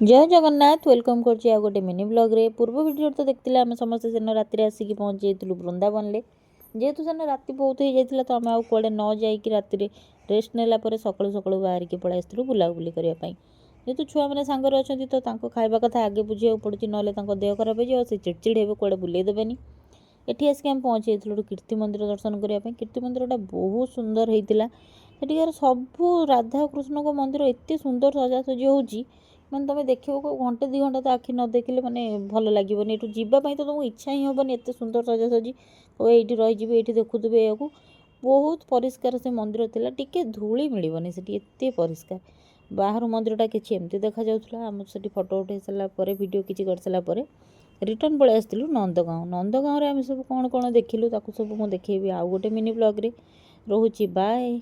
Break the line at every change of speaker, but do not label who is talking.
जय जगन्नाथ वेलकम कर गोटे मिनी ब्लॉग रे पूर्व वीडियो तो देखते आम समस्त सेन राति आसिक पहुँच जाइलु वृंदावन में जेहेतु सेन राति बहुत हो जाता तो आम आउ कड़े न जाकि राति रेस्ट नेला सकालू सकालू बाहर की पलि आसलु बुलाबुली करने जेहेतु छुआ मैंने सांगे अच्छा तो खाଇବା कथा आगे बुझे पड़ू ना देह खराब हो से चिड़चिड़ हे कड़े बुले देवेनि एटी आसिक आम पहुँच जाइलु कीर्ति मंदिर दर्शन करने कीर्ति मंदिरटा बहुत सुंदर होता है सबू राधा कृष्ण को मंदिर एत सुंदर सजासजी होची मैंने तुम देखो घंटे 2 घंटा तो आखि न देखिले मैंने भल लगे ये जीवाई तो तुमको इच्छा ही हेनी एत सुंदर सजासजी ये रही ये देखुवे या बहुत परिष्कार से मंदिर थिला टिके धूली मिलबनी से एत परिष्कार बाहर मंदिरटा किसी एमती देखा जाऊला आम से फोटो उठे सारापर वीडियो किसी कर सारापर रिटर्न पलि आसलु नंदगाँव आम सब कौन कौन देखिलु सब मुझे देखी आउ गोटे मिनी ब्लॉग रे रोची बाय।